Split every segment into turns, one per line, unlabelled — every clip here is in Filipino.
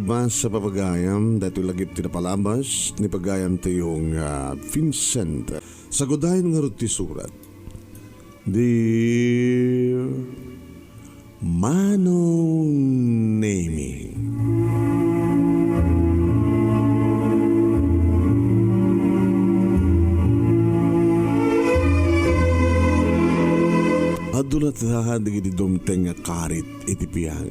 napalabas sa papagayam dahil lagip tinapalabas ni pagayam tayong Vincent sa godayon nga ruti surat. Dear Manong Nemy, adulat ha dagiti dumteng nga karit iti piyang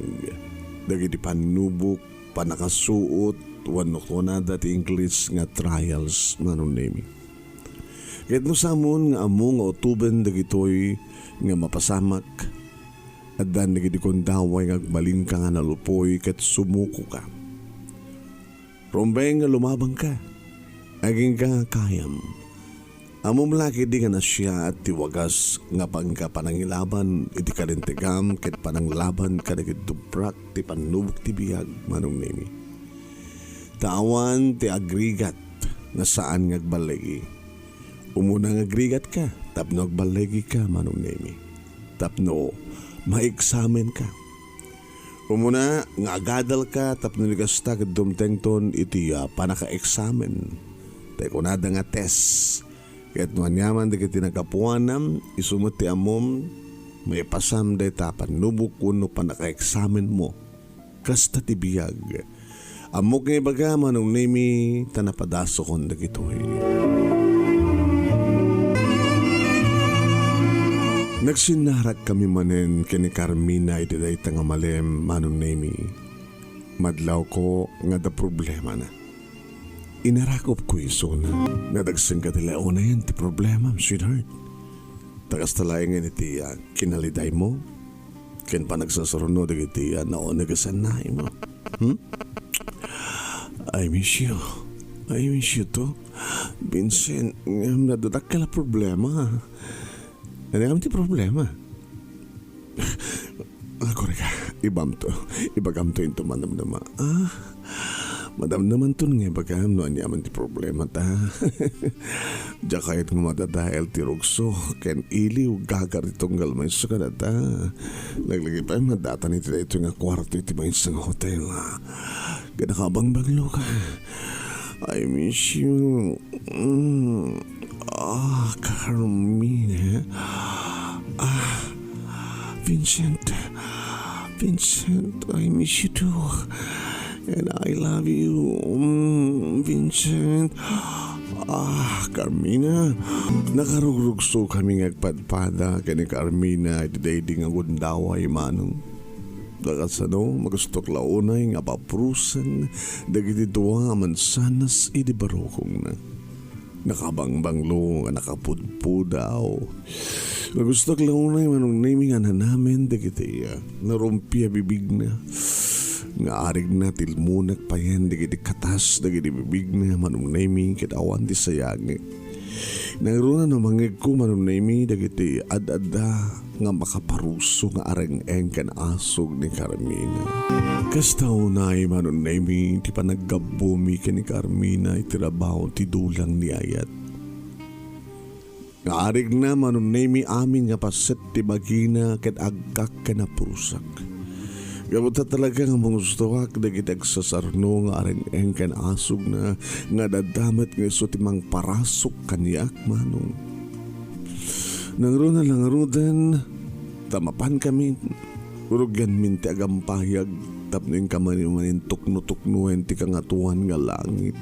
dagiti panubok panakasuot wano ko na dati English nga trials Manong Nemy. Kahit no samon nga amo nga utuben dagitoy nga mapasamak at dan dagiti kondaway nga agbalin ka nga nalupoy ket sumuko ka. Rombeng nga lumabang ka aging ka nga kayam. Amom laki di nga na siya at tiwagas nga pangka panangilaban iti kalintigam ket pananglaban kadagit dubrak ti panubok ti biyag Manong Nemy. Tawan ti agrigat nga saan nga agbalegi. Umuna nga agrigat ka tapno agbalegi ka Manong Nemy. Tapno maiksamen ka. Umuna nga agadal ka tapno ligasta ket dumtengton iti panaka-eksamen. Tay kunada nga test. Kaya't nuanyaman di kiti nagkapuanam, isumot ti amom, may pasam day tapan, nubuk kuno pa naka-examen mo. Kasta ti biyag. Amok nga ibaga Manong Nemy, tanapadaso kon dagitoy. Nagsinarak kami manen kini Carmina iti day tangamalem Manong Nemy. Madlaw ko nga da problema na. Inarakop ko iso na nadagsang ka tila o na yan ti problema, sweetheart. Tagas talayang nga iti kinaliday mo. Ken pa nagsasaruno iti na o nagasanay mo. I miss you. I miss you to. Vincent, nadadak ka na problema. Nangyam ti problema. Ako reka, ibagam to into manamnama. Madam naman to nga bagam no anyaman ti problema ta. Diya kahit nga madadahil ti rugso ken iliw gagar itong galmay sa kanata. Naglagay pa yung madata niti na ito nga kwarto iti may isang hotel. Ganakabang baglo ka. I miss you. Carmine. Vincent, I miss you too. And I love you, Vincent. Carmina. Nakarugrugso kami ngagpadpada kani Carmina iti daydi nga gundaway manong. Dagasano magustok launay nga paprusan dagiti duwa mansanas iti barokong na. Nakabangbanglo nga nakapudpudaw. Magustok launay Manong Nemy nga namin dagiti narumpia bibig na. Nga arig na tilmunak pa yan dagiti katas dagiti bibig na Manong Nemy ket awan ti sayagi. Nagruna na mangig ko Manong Nemy dagiti ad-adda nga makaparuso nga areng-eng kan asog ni Carmina. Kasta unay Manong Nemy ti panaggabumi ken ni Carmina iti rabaw ti dulang ni ayat. Nga arig na Manong Nemy amin nga paset ti bagina ket agkak ken napurusak. Gabuta talaga nga mangustuwak dagiti agsasarno nga areng-eng ken asog na nga dadamet nga iso timang parasok kaniak Manong. Nangro na lang arudan tamapan kami urugyan min ti agampayag tapno ka manin tukno-tuknuhen ti kangatuan nga langit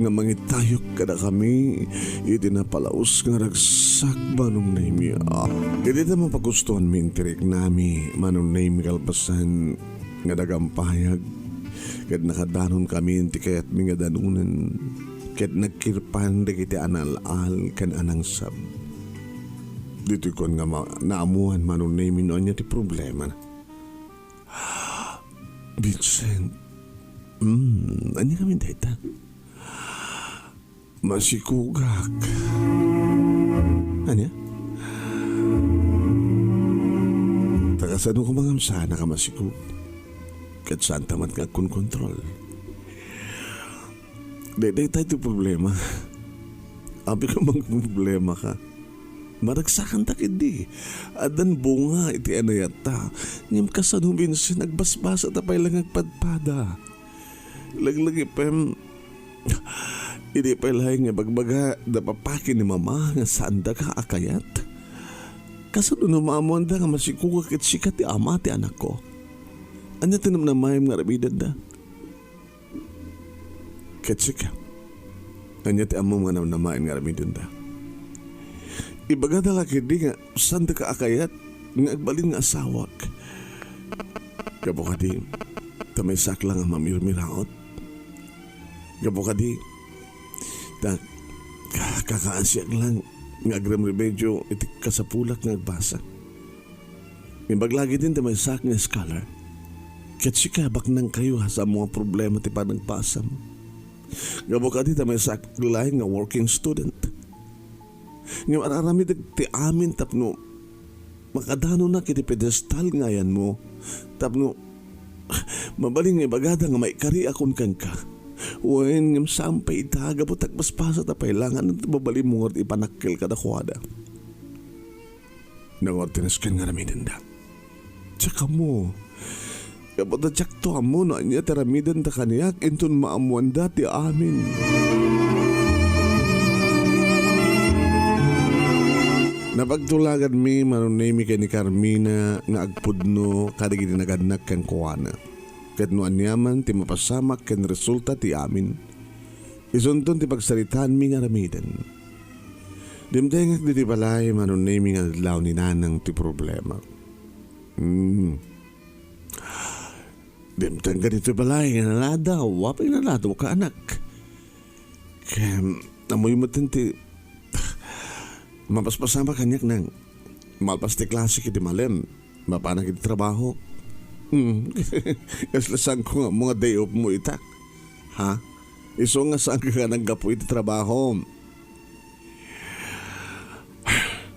nga mangitayok kada kami iti napalaos nga ragsak Manong Nemy. Iti na mapagustuhan min tirik nami Manong Nemy kalpasan nga dagampayag ket nakadanon kami ti kayat mi nga danunan ket nagkirpan dagiti anal-al ken anang sab. Dito kon nga naamuhan Manong Nemy noon niya ti problema. Vincent, ano kami dayta? Masikugak. Ano? Tagasan ko mga sana ka masikug. Kat saan tamat ka kun kontrol. Day tayo problema. Abi ka mang problema ka. Maragsakan takid di. Adan bunga iti anayata. Ngim kasano Vincent nagbasbasa tapay lang agpadpada. Laglagi pem. Hindi pa lahay nga bagbaga napapaki ni mama nga saan da ka akayat. Kasano na maamon da nga masikugak at sikat ti ama ti anak ko. Anya tinam na mayam nga rabidan da. Ketsika. Anya ti amom nga namayam nga rabidan da. Ibaga da laki di nga saan da ka akayat nga agbalin nga asawak. Gabo ka di, tamay saklang ang mamirmiraot. Gabo ka di, kakaansiyak lang nga agram remedyo iti kasapulak nga agbasa. Imbaglagi din tamay sak nga scholar. Kat sikabak nang kayo sa mga problema ti panagpasa mo. Gabo ka di tamay sak lahi nga working student. Nga mararamid ti amin tapno makadano na kiti pedestal nga yan mo. Tapno mabaling nga bagada nga may kari akon kang ka. Wen ngam sampay itaga po takpaspasa tapay langan at babali mo at ipanakil ka dakwada. Nangortinas ka nga ramidan da. Tsaka mo. Kapag na tsak to amo na niya teramidan da kaniyak intun maamuan dati amin. Napagtulagan mi Manong Nemy kay ni Carmina nga agpudno kada ginaganak kang kuwana. Ket no anyaman ti mapasamak ken resulta ti amin. Isunton ti pagsaritaan mi nga ramidan. Dimdengak di balay Manong Nemy nga adlaw ni nanang ti problema. Dimtang ganito balay nga naladaw, wapay naladaw ka anak. Kaya namoy mo ti mapaspasama kanyak nang malpas ti klase kiti malem, mapanag iti trabaho. Kaslasan ko nga mga day off mo itak. Ha? Iso nga saan ka naggapo iti trabaho.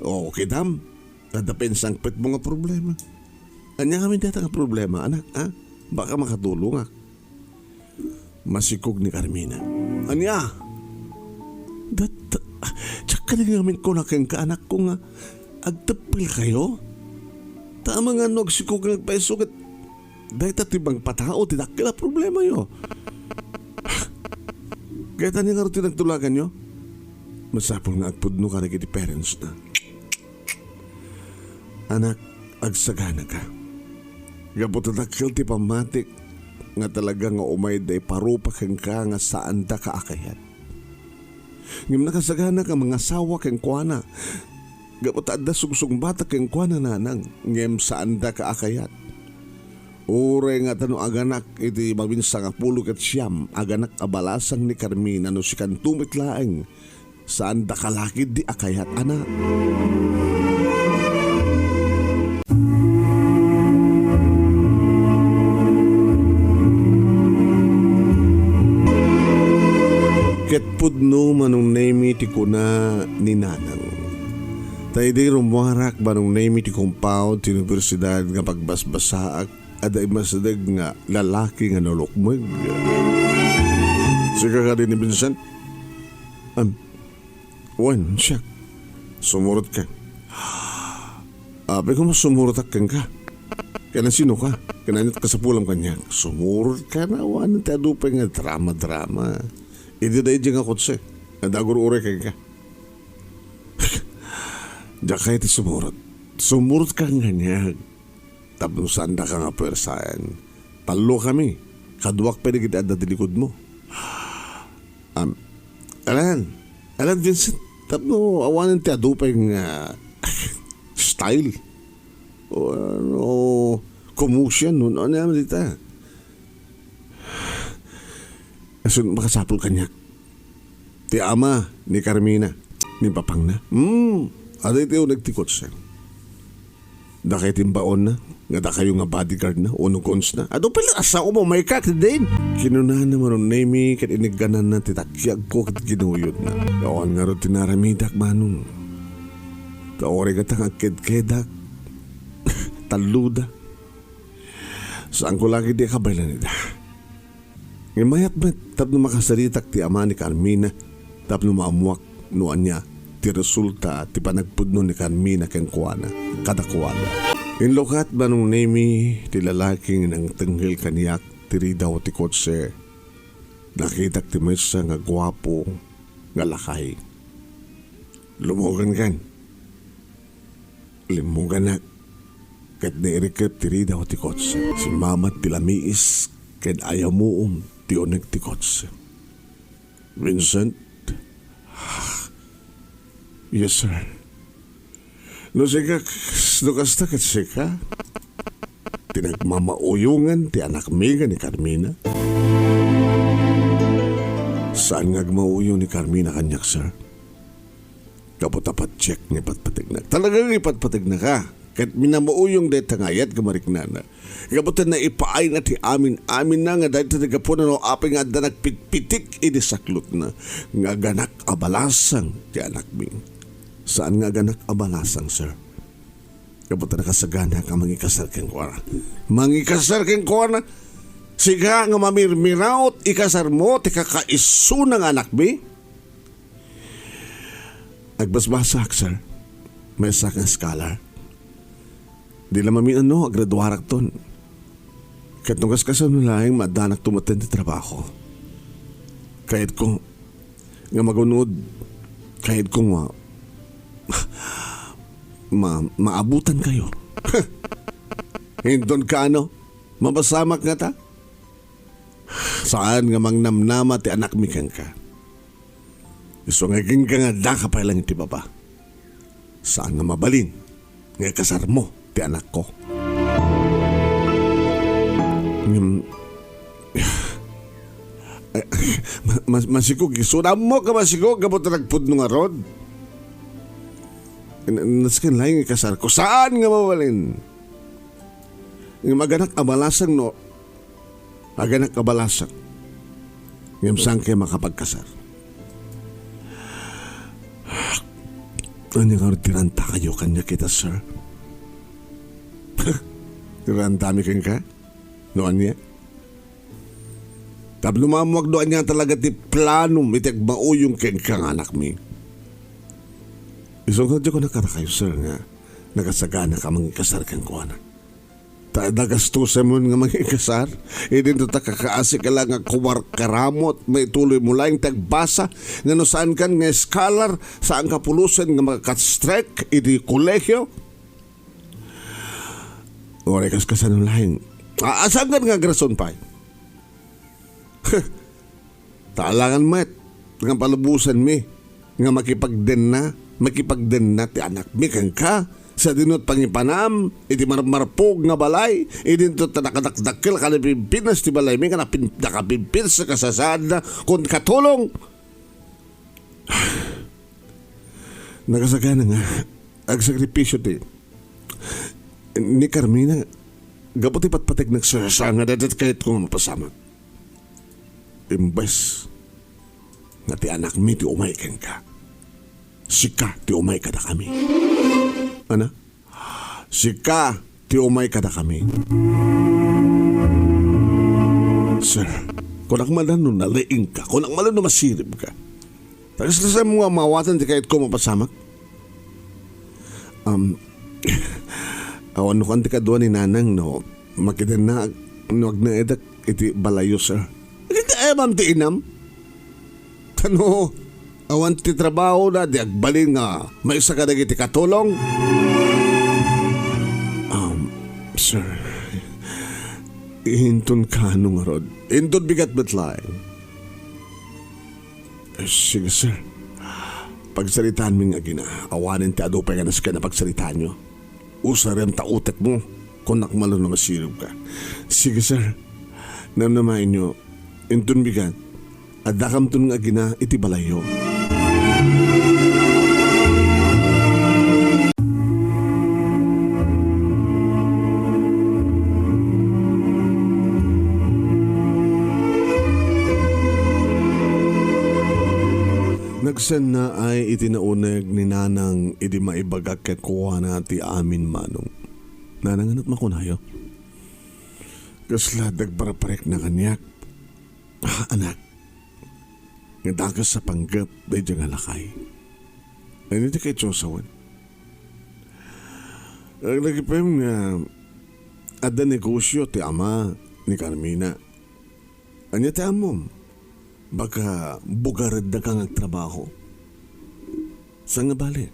Okay dam, dadapin sangpit mo nga problema. Anya kami data nga problema, anak, ha? Baka makatulong nga. Masikog ni Carmina. Anya? Tsaka namin ko na kang kaanak ko nga agtapil kayo. Tama nga no, agsikog nga nagpaisugat. Dahil tatibang patao, tinakila problema yo. Kaya tanya nga rin tinagtulagan nyo. Masapol nga agpudno ka na kiti parents na. Anak, agsagana ka. Gabot na takil ti pamatik nga talaga nga umay day parupakan ka nga saan da ka akayat. Ngim nakasagana ka mga sawa keng kuana. Gapot adda sugsong bata keng kuana nanang. Ngim saan da ka akayat. Ure nga tano aganak iti mabinsa nga pulo ket siyam. Aganak abalasang ni Carmina no si kantumit laeng. Saan da kalakid di akayat anak. Ket pudno Manong Nemy ti kuna ni nanang. Tayo di rumuharak Manong Nemy ti compound ti universidad nga pagbasbasaak aday masadag nga lalaki nga nalukmag. Sika ka din ni Vincent? Wan, siya. Sumurot ka. Ape ko mas sumurot kang ka. Kaya sino ka? Kananyot ka sa pulang kanya. Sumurot ka na. Wan, ti adupay nga drama-drama. Hindi na yung nga kutse. Nadagur ure kay ka. Diyan kayo ti sumurot. Sumurot ka nga niya. Tapos saan da ka nga persayan. Talo kami. Kaduwak pa na kita ada dilikod mo. Alan Vincent. Tapos awanan ti adupay nga style. O commotion. Ano naman dito. Asun makasapol kanya. Ti ama ni Carmina. Ni papang na. Aday tayo nagtikot siya. Da kayo timbaon na. Nga da kayo nga bodyguard na. O nugons na. Ado pala asa ko mo may kak din. Kinunahan na Manong Nemy. Kat iniganan na titakyag ko kat ginuyod na. Kawan nga rin tinaramidak Manong. Kaori ka tang akid-kedak. Taluda. Saan ko lagi di kabaylan nila. Ngamayat met, tapno makasaritak ti ama ni Carmina, tapno maamuak noan niya, ti resulta ti panagpudno ni Carmina ken kuana kadakuana. Inlokat Manong Nemy ti lalaking nang tenggel kaniyak tiri daw ti kotse. Nakitak ti maysa nga gwapo nga lakay. Lumugan kan. Limugan na. Kat nairikip tiri daw ti kotse. Si mamat ti lamiis ken ayaw muom ti uneg ti kotse. Vincent? Yes, sir. No sika, no kasta kat sika, tinagmamauyungan ti anak miga ni Carmina. Saan nga mauyong ni Carmina kanyak, sir? Kapot apat check ni patpatig na. Talagang ipatpatig na ka. Kahit minamauyong dahil tangayat kamarik na na. Kaputan na ipaay na ti amin na nga dahil tinagapunan o apay nga da nagpitpitik inisaklot na. Nga ganak abalasang ti anak ming. Saan nga ganak abalasang, sir? Kaputan na kasagana ka mangikasar keng kuwana. Mangikasar keng kuwana? Siga nga mamirmiraut ikasar mo ti kakaiso ng anak mi? Agbasbasak, sir. May sakang scholar. Di lamang graduarak ton. Kahit nung kaskasan nulaing madanak tumaten ti trabaho. Kahit kong nga magunod, kahit kong maabutan kayo. Hindon ka ano? Mabasamak nga ta? Saan nga mangnamnama ti anak mi kang ka? Iso nga king ka nga daka pa lang iti baba. Saan nga mabalin? Nga kasar mo ti anak ko. Masikog, isunam mo ka masikog kapot nagpud nga rod. Naskin lang yung kasar ko. Saan nga mabalin? Nga maganak abalasang no. Maganak abalasang. Ngayon saan kayo makapagkasar? Ano nga tiranta kayo kanya kita, sir? Tiranta mi ka? Noon niya? Tab lumamwag doon niya talaga ti planum itig mauyong ken kang anak mi. Isong kadyo ko nakara sir, nga nagasagana ka mangikasar kang kuwana. Nagastusan mo nga mangikasar, hindi to kakaasi ka lang nga kuwar karamot, may tuloy mo lang tagbasa, nga no saan kan nga scholar, saan ka pulusan nga makakastrek, idi kolehyo. Oray kas kasan ng lahing, saan kan nga grason pa? Taalangan met, nga palubusan mi, nga makipagden na ti anak mi kang ka, sa dinot pangipanam, iti marmarpog nga balay, iti ito nakadakdakil ka na pimpinas ti balay, may ka nakapimpins sa kasasad na kung katulong. Nagasagana nga, agsakripisyo ti. Ni Carmina, gaputi patpatig nagsasanga dadat kahit kung mapasama. Imbes, nga ti anak mi ti umay kang ka. Sika ti umay ka na kami. Ano? Sika, ti umay ka na kami. Sir, kung akmalan nun nalaing ka, kung akmalan nun masirip ka, tapos kasi mo nga mawatan ti kahit ko mapasamak? Awan kan ti kadwa ni nanang, no, makita na, nuwag na edak, iti balayo, sir. Hindi ayam ti inam. Ano, awan ti trabaho na, di agbalin nga, may isa ka nagiti katulong. Sir, ihinton ka nung arod. Ihinton bigat batlay. Sige, sir. Pagsalitaan mo nga gina, awanin ti adupay ka na sa pagsalitaan nyo. Usa rin ta utek mo, kung nakmalo na masirap ka. Sige, sir. Namnamain nyo, ihinton bigat, at dakam to nga gina, iti balayo. Nagsan na ay itinaunag ni nanang idi maibagak kay kuha na ti amin manong. Nanang anat makunayo. Kasla dagparaparek na kanyak. Anak. Ngadagas sa panggap day dyan alakay. Ano ti kay Chosawan? Ang nagipem nga ada negosyo ti ama ni Carmina. Anya ti amom, baka bugarad na kang trabaho. Sa nga bale,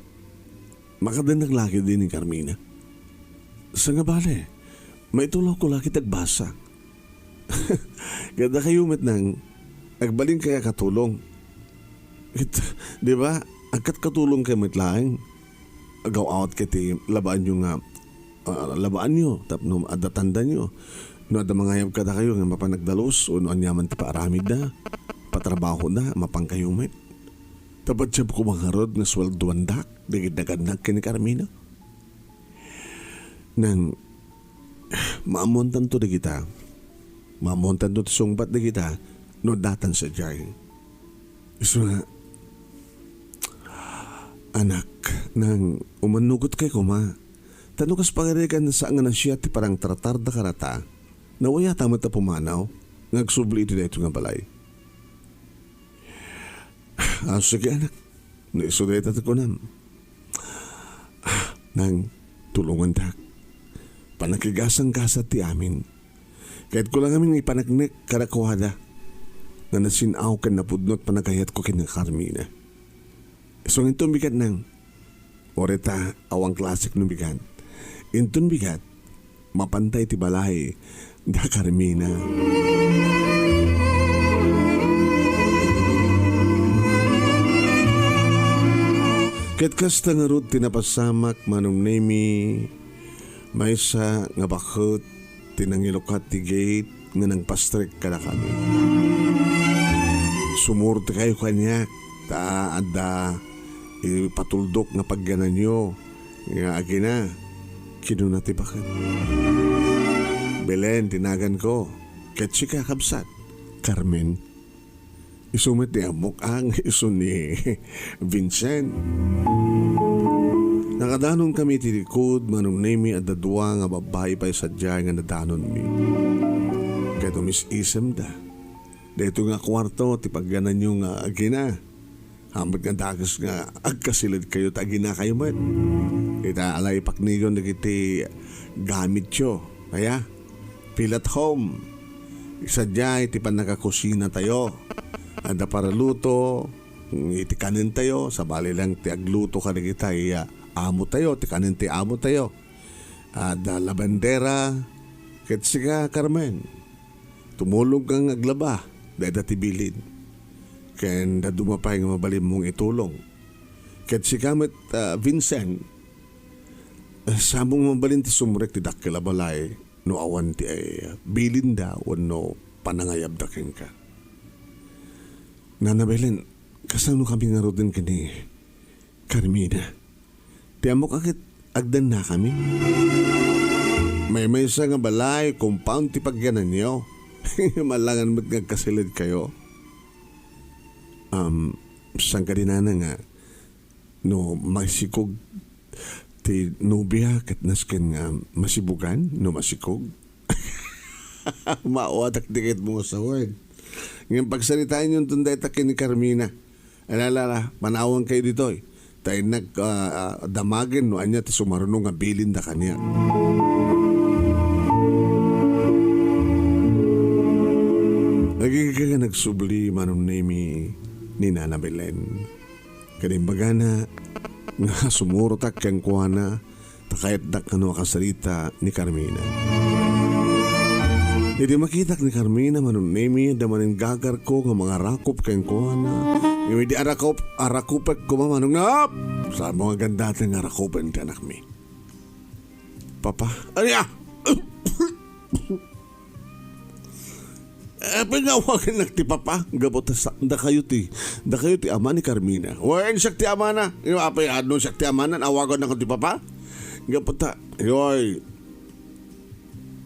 makadanag laki din ni Carmina. Sa nga bale, maitulaw ko laki tagbasa. Ganda kayo met nang agbaling kaya katulong. Di ba? Agkat katulong kayo met laing. Agaw out kiti labaan nyo nga labaan nyo tap no adatanda nyo no ada mangayab kada kayo nga mapanagdalos o no anyaman ti paaramid na patrabaho na mapangkayumet tapat siya ko mangarod nga swelduan dak digid naganag kini Carmina nang maamontan to digita maamontan to sungbat digita no datan sa jay iso nga anak nang umanugot kay kuma tanukas pangarikan sa nga na siya ti parang tratar da karata nawaya tamat na pumanaw nagsubli ito dito nga balay sige anak naisuday tato ko nam nang tulungan dak panakigasang kasat ti amin kahit ko lang amin ipanagnek karakwada nga nasinaw kan napudnot panagayat ko kina Carmina. So itong bigat ng oreta awang klasik ng bigat. Itong bigat mapantay ti balay da Carmina. Ket kasta nga rod tinapasamak Manong Nemy maysa nga bakot tinangilokat ti gate nga nang pastrik kada kami. Sumurte kayo kanya ta ada ipatuldok nga pagganan nyo nga agina kinunati bakit Belen tinagan ko ket si kakabsat Carmen isumit ni amok ang iso ni Vincent nakadanon kami tilikod Manong Nemy at dadwa nga babae pa sadya nga nadanon mi kaya tumis-isem da dito nga kwarto ti pagganan nyo nga agina hambag nga dagas nga agkasilid kayo tagi na kayo man. Ita alay paknigon na kiti gamit yo. Kaya, feel at home. Isadya iti pan nakakusina tayo. Ada para luto, iti kanin tayo. Sabali lang ti agluto ka na kita. Amo tayo, ti kanin ti amo tayo. Ada labandera. Ketsiga Carmen. Tumulog kang aglaba. Dahil ti bilid. Ken dadumapay nga mabalim mong itulong. Ket si kamet Vincent, sabong mabalin ti sumrek ti dakkel balay no awan ti bilin da no panangayab daken ka. Nanabelen, kasano kami nga rodin kini Carmina. Ti amok akit agdan na kami. May isa nga balay, compound ti pagganan niyo. Malangan mo't nga kasilid kayo. Sang kadinana nga no masikog ti nobya ket nasken nga masibugan no masikog mawatak dikit mo sa word ngayon pagsalitain yung tunday takin ni Carmina alala manawang kayo dito tayo damagin no anya ti sumarunong nga bilin da kanya naging ka nagsubli Manong Nemy ni Nana Belen. Kanimbaga na nga sumurotak kang kuwana takayat dak ano kasalita ni Carmina. Hindi makitak ni Carmina Manong Nemy damanin gagar ko nga mga rakop kang kuwana. Hindi arakupek ko Manong Nap! Sa mga ganda nga arakupen ti anak mi. Papa, aniya! Pingawagan lang ti papa gabot da kayo ti ama ni Carmina wen siya ti ama na yung apay adno siya ti ama na awagan na ko ti papa gabot ta yoy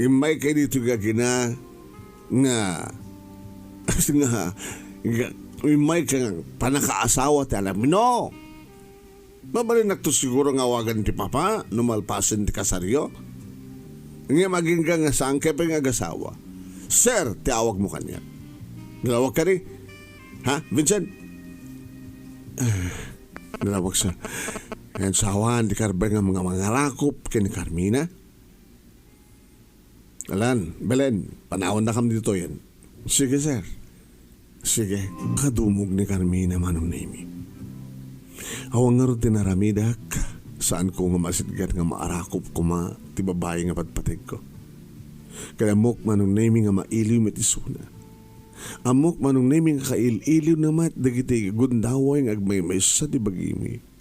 imay kay dito gagina nga imay ka panakaasawa ti alam no mabalin na to siguro nga awagan ti papa numalpasin ti kasaryo nga maging ka nga sangke pa nga agasawa Sir, tiawag mo kanya. Nalawag ka rin. Ha, Vincent? Nalawag sa yan sawan di karbe nga mga mangarakop kay ni Carmina. Alan, Belen, panahon na kami dito yan. Sige, sir. Sige, kadumog ni Carmina, Manong Nemy. Awang nga rin tinaramidak, saan ko nga masidgat nga maarakop ko ti babae nga patpatig ko. Kaya mok Manong Nemy nga mailiw metisuna. Amok Manong Nemy nga kail-iliw na mat, dagiti gundaway nga agmay sa di bagimi.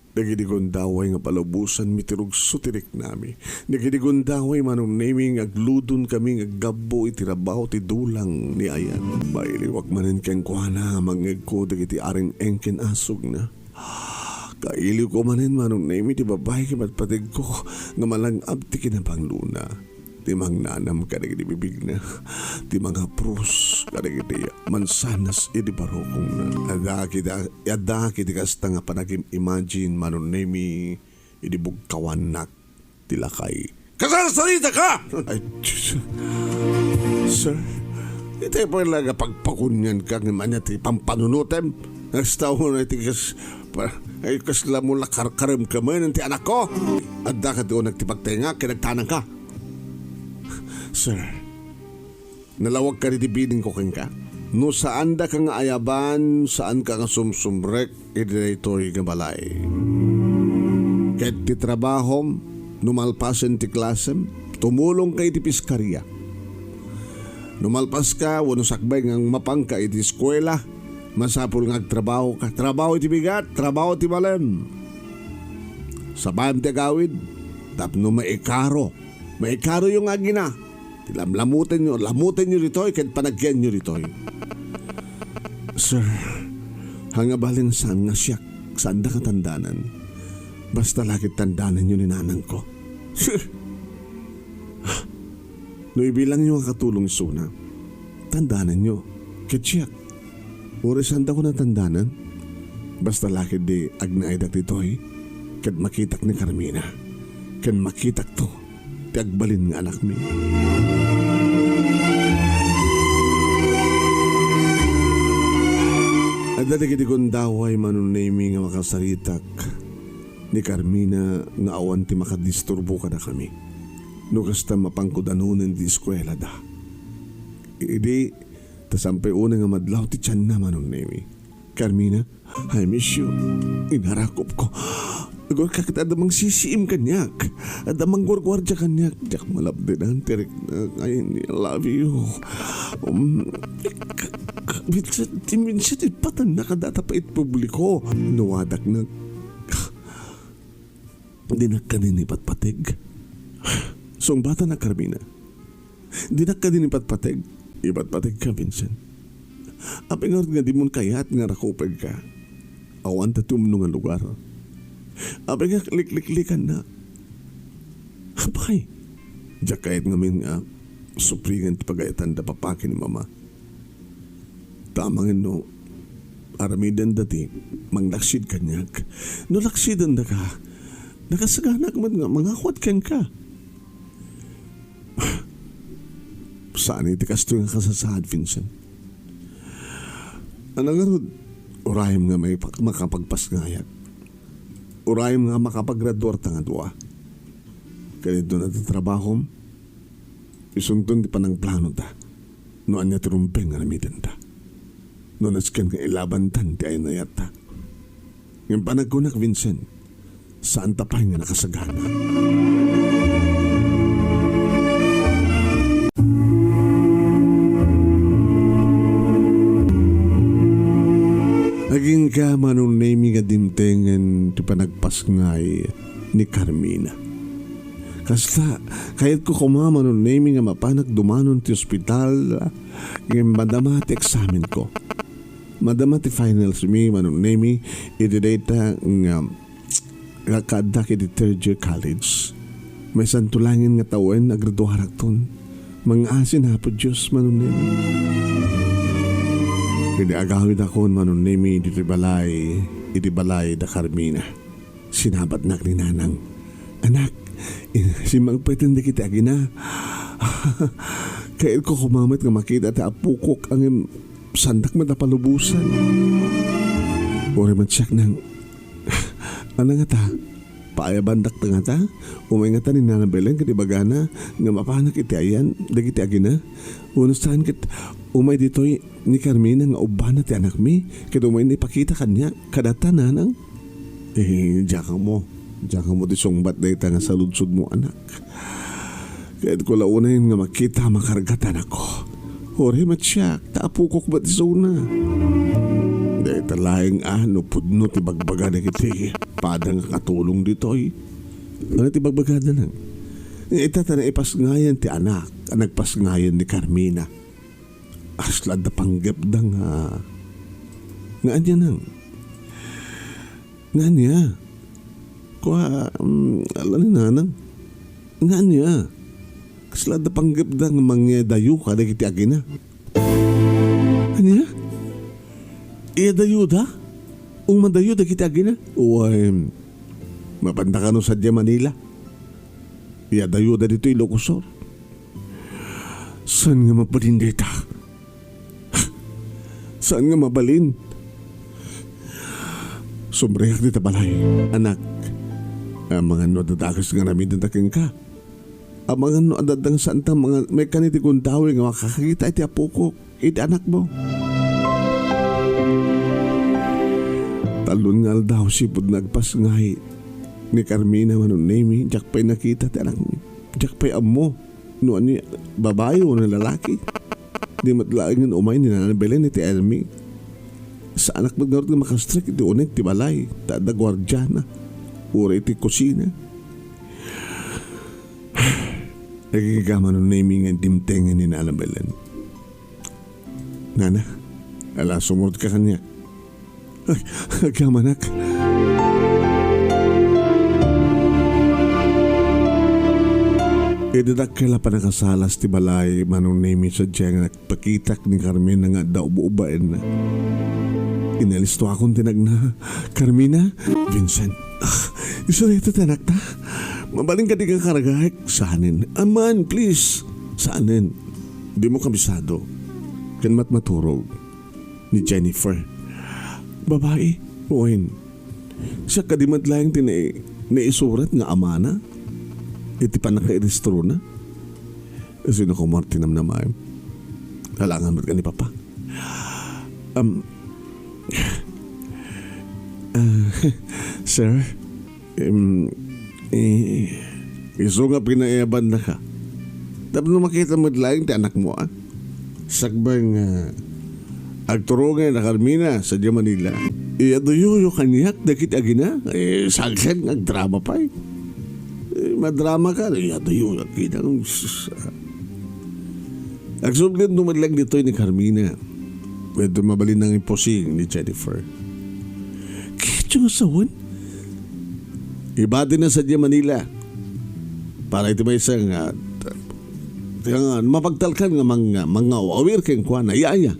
Dagiti gundaway nga palabusan mitirog sutirik nami. Dagiti gundaway Manong Nemy nga agludon kami nga gabbo itirabaho ti dulang ni ayan. Bailiwak manin keng kuhana mangeg ko dagiti aring engken asog na. Kailiw ko manin Manong Nemy ti babae kimatpatig ko nga malang abti kinapang luna. Ti mang nanam kadagiti bibig na. Ti mga prus kadagiti mansanas iti barokong na. Ada kiti kasta nga panagim imagine Manong Nemy iti bugkawanak ti lakay. Kasasarita ka! Ay, sir, iti pa laga pagpakunyan ka ng manya ti pampanunutem. Nagstaw na iti ay kasla mo lakarkaram ka man ti anak ko. Ada ka doon nagtipagtenga kinagtanang ka. Sir, nalawag ka rin ibining ko king ka. No saan da ka nga ayaban, saan ka nga sumsumrek, daytoy nga balay. Ket ti trabahom, numalpasen ti klasem, tumulong kay ti piskarya. Numalpas ka, wano sakbay ngang mapang ka iti eskwela, masapul nga agtrabaho ka. Trabaho iti bigat, trabaho iti malem. Sabayan ti agawid, tapno maikaro. Maikaro yung agina. Lamutin nyo rito'y, kahit panagyan nyo rito'y. Sir, hangabalin saan nga siyak, saan da katandanan. Basta lagi tandanan nyo ni nanang ko. No ibilang nyo ang katulong suna, tandanan nyo, kahit siyak. Uri saan da ko natandanan. Basta lagi di agnaidak rito'y, kahit makitak ni Carmina, kahit makitak to. Tiagbalin nga anak mi. At dati kong daway Manong Nemy nga makasaritak ni Carmina nga awan ti makadisturbo ka na kami. No kasta mapangkudanunin di eskwela da. Idi, tasampay una nga madlaw ti tiyan na Manong Nemy. Carmina, I miss you. Inarakop ko. Agor kakit adamang sisiim kanyak. Adamang gwargwardya kanyak. Diyak malabdinan tirik na. I love you. Vincent, ipatan na kadata pa itpubliko. Nuwadak na. Dinak ka din ipatpatig. So ang bata na Carmina. Dinak ka din ipatpatig. Ipatpatig ka, Vincent. Apingar nga di mo kayat nga rakupag ka. Awan tatumno nga lugar. Abay nga liklikan na. Abay. Diyak kahit ngamin nga supringan ti pagayatan da papaki ni mama. Tamangin no. Aramidan dati manglaksid kanyak. No laksidan da ka. Nakasaganak man nga mga kwat ken ka. Saan iti kasto nga kasasahad, Vincent? Anong nga urayam nga may makapagpasngayat. Urayam nga makapaggraduar ta nga duwa. Kaya doon at trabaho, isuntun di pa ng plano ta. Noan niya tirumpeng nga namitan ta. Noon askan nga ilabantan ti ay nayat ta. Ngayon panagkunak, Vincent, saan ta pa nga nakasagana? Naging ka Manong Nemy nga dimtengen ti panagpas ngay ni Carmina. Kasta, kahit ko Manong Nemy nga mapanag dumanon ti ospital, ngayon madama ti examen ko. Madama ti finals mi Manong Nemy, ididata nga kada ki di third year college. May santulangin nga tawen agraduarak ton. Mga asin hapod Diyos Manong Nemy. Kaya agawid ako Manong Nemy iti balay da Carmina. Sinabat nak ni nanang. Anak, si magpatindi kita agina. Kaya ko kumamat nga makita ta apukok ang sandak matapalubusan. Uri man siyak nang Ano nga ta? Paayabandak ta nga ta? Umay nga ta ni Nana Belen kati bagana nga mapanak iti ayan dagiti agina. Unustahan kit umay ditoy ni Carmina nga ubana ti anak mi kit umay ni pakita kanya kadata nanang. Diyan mo di sungbat dahi ta nga saludsod mo anak. Kahit ko launayin nga makita makargatan ako. Hore matsyak, taapukok ba't isuna? Dahil talayang pudno ti bagbaga na kiti. Padang katulong dito eh. Ano ti bagbaga na lang? Itata na ipasngayan ti anak. Nagpasngayan ni Carmina. Aslad na panggap da nga. Nga niya nang. Nga niya. Alam ni nanang. Nga niya. Kasla da panggap da nga mangyedayo ka da kiti agina. Anya? Iyadayo da? Umadayo da kiti agina? Uy, mapanda ka no sadya Manila. Iyadayo da dito ilokosor. Saan nga mabalin dita? Saan nga mabalin? Sumreyak dita balay. Anak, ang mga nodadagas nga namin dadaking ka. Ang mga adadang santa mga may kaniti kong dawi nga makakakita iti apukok iti anak mo. Talon nga daw sipod nagpasngay ni Carmina Manong Nemy jak pa'y nakita ti anak mo. Jak pa'y amo no ani babae o na lalaki. Di matlaing umay ni Nana Belen iti Elmi. Sa anak mo nga makastrik iti unig ti balay tada gwardyana ura iti kusina. Nagkikama ng naming ang dimtengan ni Nana Belen. Nana, ala sumurot ka kanya. Agamanak. Idadak kaila pa nakasalas ti balay Manong Nemy sa diyang nagpakitak ni Carmina nga daw buubain na. Inalisto akong tinagna. Carmina, Vincent, isa rito tanak ta. Mabaling ka di kang karagahik. Saanin? Aman, please. Saanin? Di mo kabisado. Kanmat maturog. Ni Jennifer. Babae. Uwain. Siya kadimat lang naisurat nga amana. Iti pa nakairistro na. Sino ko Martinam na maayam. Halangan mo ka ni Papa. Sir, iso nga pinaiyaban na ka. Tapos nung makita mo lang ti anak mo sagbang agturungan na Carmina sa Manila. Iyadoyo kanyak dakit agina. Sagsan nagdrama pa madrama ka. Iyadoyo agina. Agsublin numadlang dito ni Carmina. Pwede mabalin ng imposing ni Jennifer. Kaya nga sawan? Iba din na sa Manila. Para ito may isang mapagtalkan nga mga awir keng kwa na iyaya.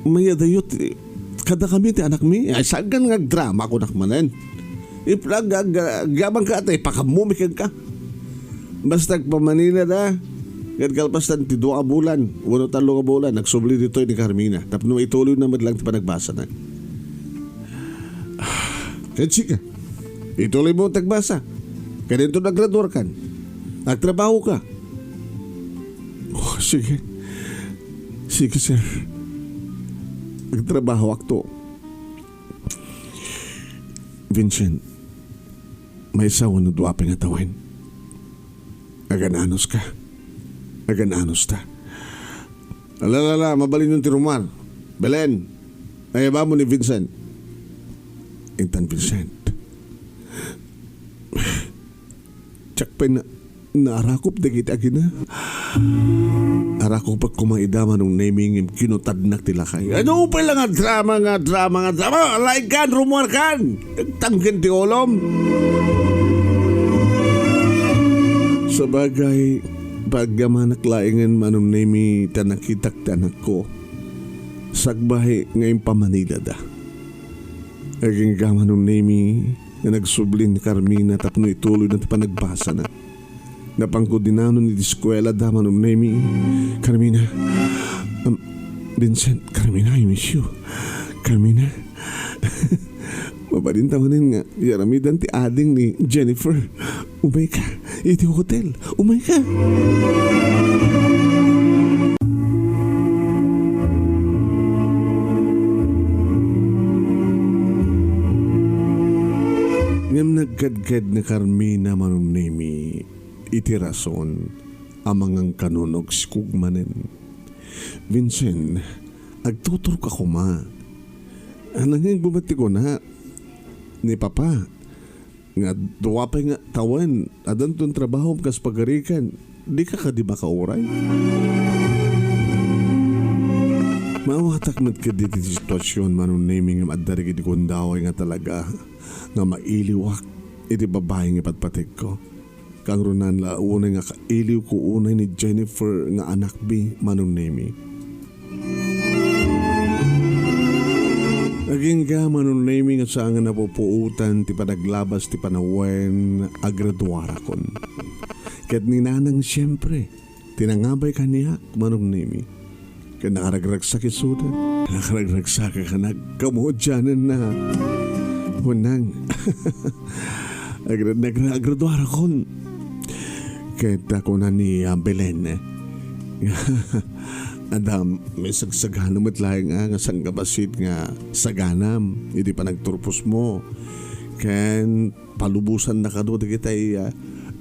May dayot kada kami ti anak mi. Ay sagan nga drama ko nakmanan. Iplag gabang ka atay pakamumikag ka. Basta pa Manila na. Kalpastan ti 2 bulan. 1 3 bulan. Nagsubli dito ni Carmina. Tapos nung ituloy na madlang ti panagbasa na. Kaya chika. Ituloy mo tagbasa. Kaya dito naggraduar kan. Nagtrabaho ka. Oh, sige. Sige, sir. Nagtrabaho akto. Vincent, may sawa na duwaping atawin. Agananos ka. Agananos ta. Alalala, mabalin yung tirumar. Belen, ayaba mo ni Vincent. Intan Vincent. Tsakpay na naarakop na kita agina. Arakop pag kumaida Manong Nemy ng kinutadnak tilakay. Ano pa lang nga drama. Like kan, rumor kan. Tangkin ti olom. Sabagay, pagamanak laingan Manong Nemy tanakitak tanak ko. Sagbahe ngayon pa Manila da. Aging Manong Nemy na nagsublin ni Carmina tapno ituloy na panagbasa na. Napangkudinano ni diskwela da Manong Nemy. Carmina, Vincent, Carmina, I miss you. Carmina, Mabalintamanin nga, yaramidan ti ading ni Jennifer. Umay ka, iti hotel. Umay ka. Ngam nagkadkad na Carmina Manong Nemy, iti rason amangang kanunog skugmanen. Vincent, agtutur ka kuma. Anang bumati ko na ni Papa. Nga duwapay nga tawan, adan tong trabaho kas pagarikan. Di ka di ba kauray? Mawatak mat ka dito di sitwasyon Manong Nemy nga madarigi di kundaway nga talaga nga mailiwak iti babae nga patpatik ko. Kang runan la unay nga kailiw ko unay ni Jennifer nga anak bi Manong Nemy. Aging ka Manong Nemy nga saan nga napupuutan ti panaglabas ti panawen agraduara kon. Ket ninanang siyempre tinangabay kaniyak Manong Nemy. Kaya nakaragragsak isudan. Nakaragragsak ka nagkamudyanan na. Hunang. Nagraduara kon. Kaya ako na ni Belen. Adam, may sagsaghanam at lahi nga sanggabasit nga saganam. Hindi pa nagturpos mo. Kaya palubusan na ka doon. Kita'y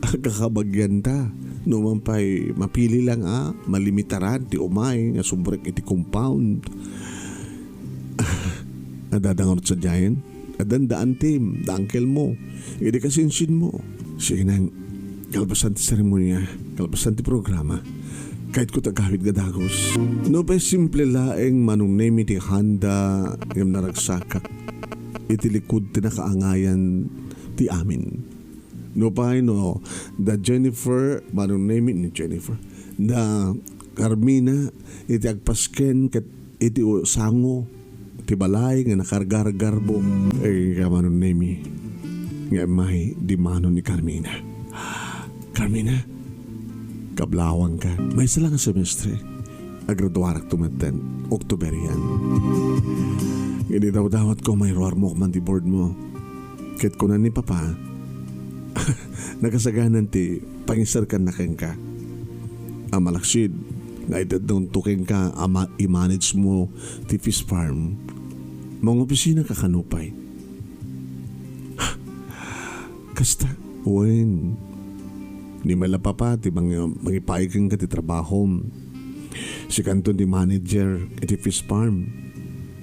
kakabagyan ta. Numan pa'y mapili lang malimitaran ti umay nga sumbrek iti compound. Adadangarot sa giant. Adandaan tim, dangkel mo. Hindi kasinsin mo. Sige nang kalbasan ti seremonya, kalbasan ti programa. Kahit ko tagawid gadagos. No pa'y simple laeng Manong Nemy ti handa ngam naragsakak. Iti likod ti nakaangayan ti amin. No pa no, da Jennifer, Manong Nemy ni Jennifer, da Carmina, iti agpasken ket iti sango, ti balay nga nakargar-garbo, ay Manong Nemy, nga may di mano ni Carmina. Carmina, kablawang ka, may isa lang semestre, agraduarak tumaten, October yan. Hindi daw dawat ko may roar mo man di board mo, ket kunan ni Papa, nakasaganan ti pangisarkan na ken ka. Malaksid nga itad nung tuking ka i-manage mo ti fish farm. Mga opisina ka kanupay. Kasta, wen. Ni malapa pa ti magipaikin ka ti trabaho. Si kanto di manager iti fish farm.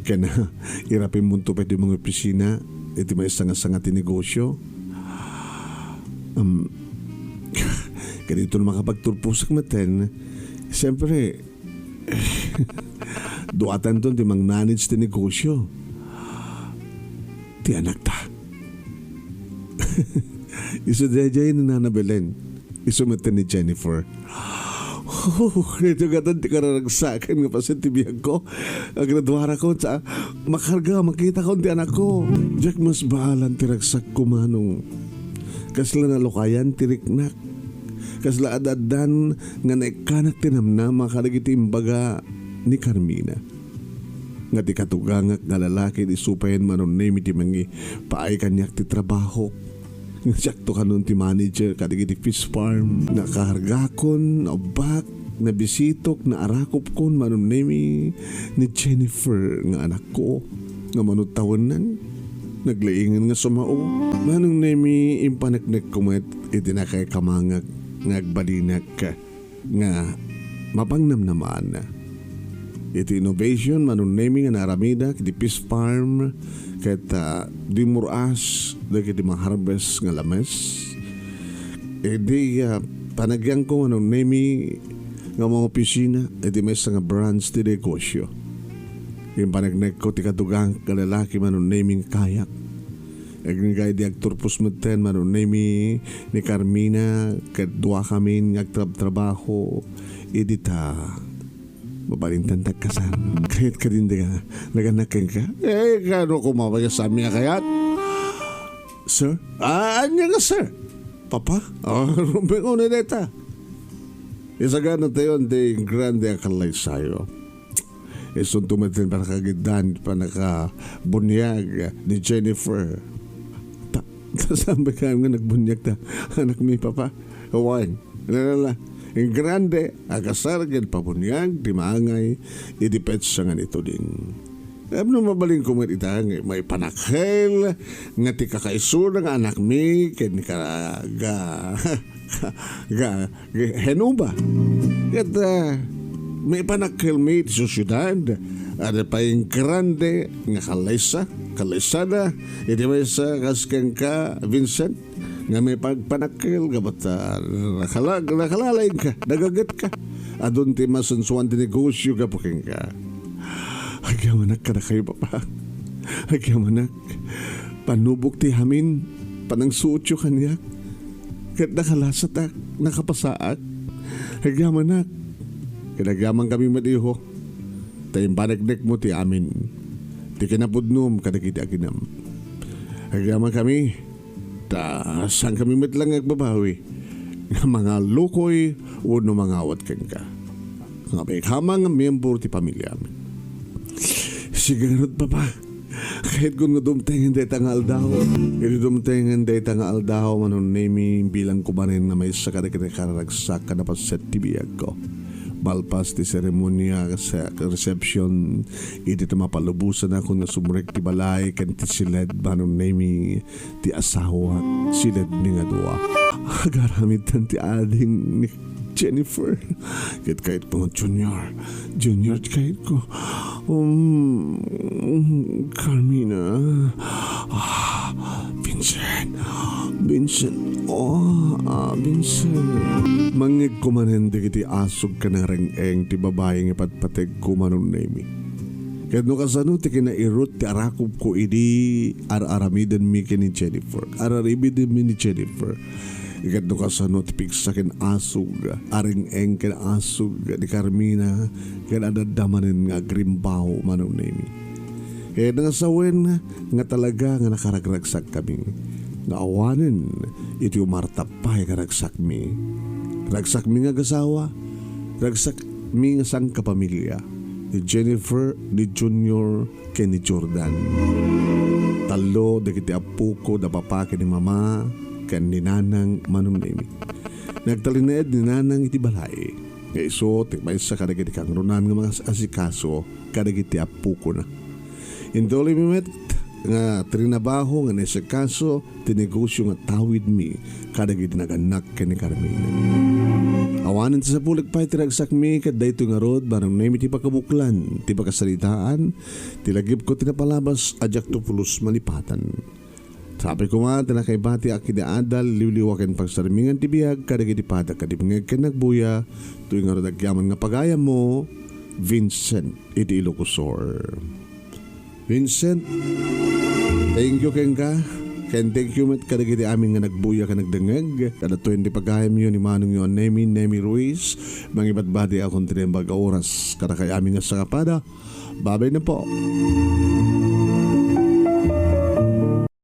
Kaya na irapin mo to pa ti mga opisina iti may sanga-sanga ti negosyo. Ganito na makapagturpusak maten, siyempre, duatan doon di mang-manage ti negosyo. Ti anak ta. Iso dayay na nanabelen. Iso maten ni Jennifer. Ito gatan ti kararagsakan nga pasin ti biyag ko. Agraduara ko sa makarga, makita ko ti anak ko. Jack mas bahalan ti ragsak ko Manong. Kasla na lokayan tiriknak. Kasla adadan nga naikanak tinamna makaragiti imbaga ni Carmina. Nga ti katugangak nga lalaki di supayan Manong Nemy ti mangi paay kanyak ti trabaho. Nga sakto kanon ti manager kadigiti fish farm. Nakahargakon, naubak, nabisitok, naarakop kon Manong Nemy ni Jennifer nga anak ko. Nga manutawon nan. Naglaingan nga sumao. Manong Nemy impanaknek kumet iti na kay kamangag ngagbalinak ka nga mapangnam naman. Iti innovation Manong Nemy nga naramida kiti fish farm ket di muras dagiti ma-harvest nga lames. Edi panagyan ko Manong Nemy nga mga opisina iti may nga branch ti negosyo. Yung panagnek ko ti kadugang kalalaki Manong Nemy kayak. Agngay di agturpos maten Manong Nemy ni Carmina ket dua kami agtrabaho edita mabalintan tagkasan. Kahit ka din ka naganakin ka. Kano kumabaya sa amin kayat? Sir? Anya nga sir? Papa? Rumbing una deta. Isaga na tayo di grande akalay sayo. Isun tumatin para kagidan pa nakabunyag ni Jennifer. Tasambay ka nga nagbunyag ta anak mi papa. Kawan, lalala. Ang grande, agasaragin pabunyag, di maangay, idipets sa nga nito din. Alam na mabaling ko itang may panakil, nga ti kakaiso ng anak mi, ken henuba. At may panakil mi ti susyudad, at pa yung grande, nga kalaysada, iti may sa kaskang ka, Vincent, nga may pagpanakil gabat nakalalain ka, nagagat ka adun ti masunsuan ti negosyo ka puking ka. Agyamanak ka na kayo papa, agyamanak panubok ti hamin panang suotyo kanyak kat nakalasat ak nakapasaak. Agyamanak kinagyaman kami madiho tayong panagnek mo ti amin ti kinapudnom kadagiti aginam. Agyaman kami saan kami mitlang agbabawi ng mga lukoy o no mga awat kang ka nga may hamang miyembro ti pamilya amin. Sigarot papa kahit kung dumtengan day tangal daw kahit dumtengan day tangal daw Manong Nemy bilang kumanin na may sakarakaragsak ka na paset tibiyag ko balpas ti seremonya sa reception iti ta mapalubusan ako na sumurek ti balay kan ti siled Manong Nemy ti asawa siled ni nga dua agaramid tan ti ading ni Jennifer kahit po junior kahit ko Carmina Vincent Vincent mangig kumanende kiti asog ka na reng-eng ti babae nga patpateg ko Manong Nemy kahit no kasano ti kinairot ti arakop ko idi ar-aramiden mi ni Jennifer araribiden mi ni Jennifer kahit no kasano ti pigsakin asog areng-eng ken asog ni Carmina ken adadamanen nga grimbaw Manong Nemy kahit nangasawen nga talaga nga nakaragragsak kami nga awanen iti umartapay karagsak mi nga gasawa ragsak mi nga sang kapamilya ni Jennifer, ni Junior ken ni Jordan talo dagiti apo ko da papake ni mama ken ni nanang Manong Nemy nagtalineed ni nanang iti balay nga iso tikmay sa kadagiti kangrunan nga mga asikaso kadagiti apo ko na indoli mi met nga trinabaho nga nasa kaso tinegosyo nga tawid mi kadagiti naganak ken ni Carmina. Awanan sa pulag pa itiragsak mi kad daytoy nga rod Manong Nemy ti pakabuklan ti pakasalitaan ti lagip ko tinapalabas ajak to pulos malipatan. Sabi ko nga tinakaibati akid adal liwliwaken pagsarimingan ti biag kadagiti padak kadibngeg ken nagbuya tuy nga rod agyaman nga pagayam mo Vincent iti Ilocosor. Vincent, thank you ken ka. Ken thank you met kadagiti amin nga nagbuya ka nagdengeg. Kada 20 pagkayam yun ni Manong Nemy Ruiz. Mangibatbati akong tinembag oras kada kay amin nga sa kapada. Babay na po.